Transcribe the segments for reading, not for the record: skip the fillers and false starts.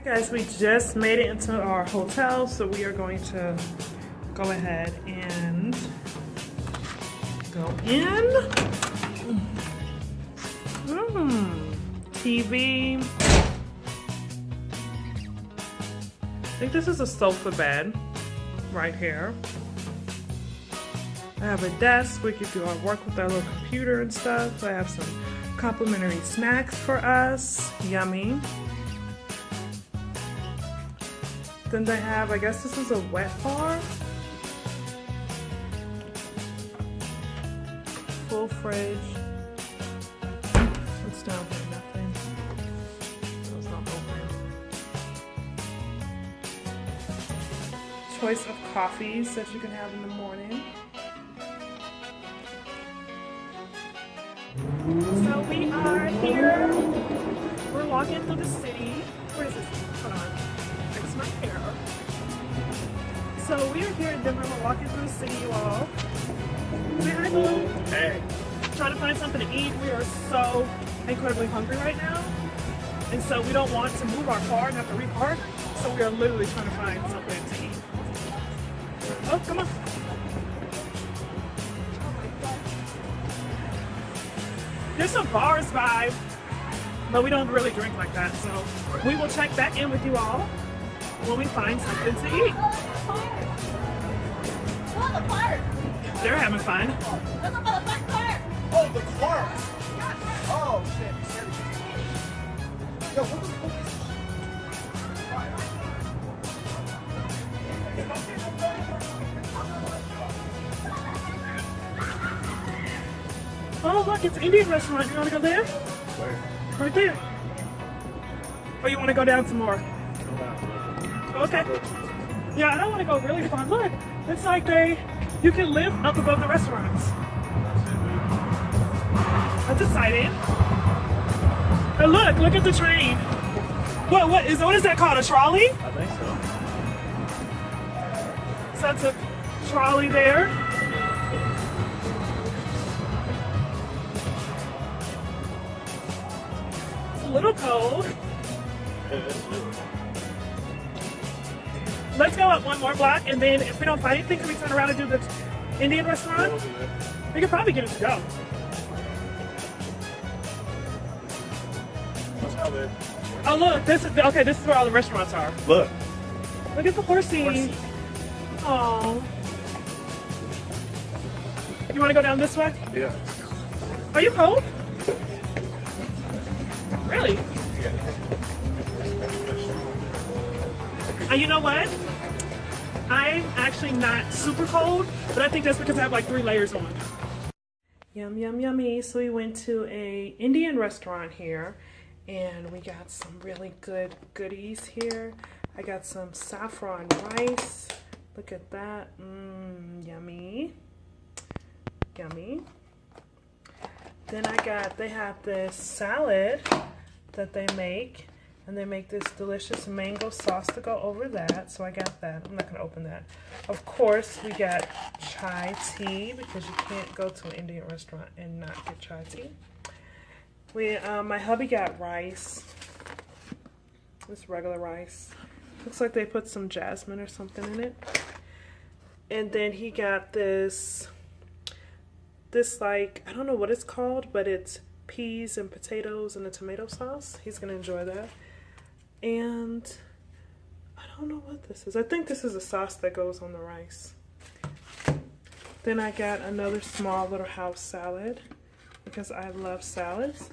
Guys, we just made it into our hotel, so we are going to go ahead and go in. TV. I think this is a sofa bed right here. I have a desk. We could do our work with our little computer and stuff. I have some complimentary snacks for us. Yummy. Then they have, I guess this is a wet bar. Full fridge. What's down here? Nothing. It's not open. Choice of coffees that you can have in the morning. So we are here. We're walking through the city. Where is this? Hold on. Fix my hair. So we are here in Denver. We're walking through the city, you all. Say hi, boo. Hey. Trying to find something to eat. We are so incredibly hungry right now. And so we don't want to move our car and have to repark. So we are literally trying to find something to eat. Oh, come on. There's some bars by, but we don't really drink like that. So we will check back in with you all when we find something to eat. They're having fun. Oh, the car! Oh, shit. Yo, what the fuck is Oh, look, it's an Indian restaurant. You want to go there? Where? Right there. Or you want to go down some more? Okay. Yeah, I don't want to go really far. Look, it's like you can live up above the restaurants. That's exciting. And look at the train. What is that called? A trolley? I think so. So that's a trolley there. It's a little cold. Let's go up one more block, and then if we don't find anything, can we turn around and do the Indian restaurant? We could probably get it to go. Oh look, this is where all the restaurants are. Look. Look at the horsey. Oh. You want to go down this way? Yeah. Are you cold? Really? You know what? I'm actually not super cold, but I think that's because I have like 3 layers on. Yum, yum, yummy. So we went to a Indian restaurant here, and we got some really good goodies here. I got some saffron rice. Look at that. Yummy. Yummy. Then they have this salad that they make. And they make this delicious mango sauce to go over that. So I got that. I'm not going to open that. Of course, we got chai tea, because you can't go to an Indian restaurant and not get chai tea. My hubby got rice. This regular rice. Looks like they put some jasmine or something in it. And then he got this like, I don't know what it's called, but it's peas and potatoes and a tomato sauce. He's going to enjoy that. And I don't know what this is. I think this is a sauce that goes on the rice. Then I got another small little house salad, because I love salads.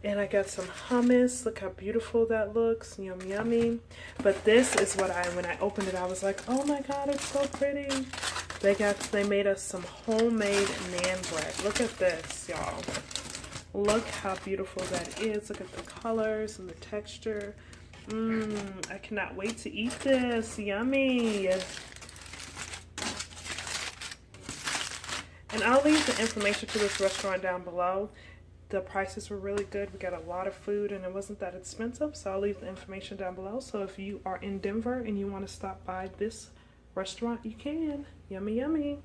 And I got some hummus. Look how beautiful that looks. Yum, yummy. But this is what when I opened it, I was like, oh my God, it's so pretty. They made us some homemade naan bread. Look at this, y'all. Look how beautiful that is. Look at the colors and the texture. I cannot wait to eat this. Yummy. And I'll leave the information to this restaurant down below. The prices were really good. We got a lot of food and it wasn't that expensive. So I'll leave the information down below. So if you are in Denver and you want to stop by this restaurant, you can. Yummy, yummy.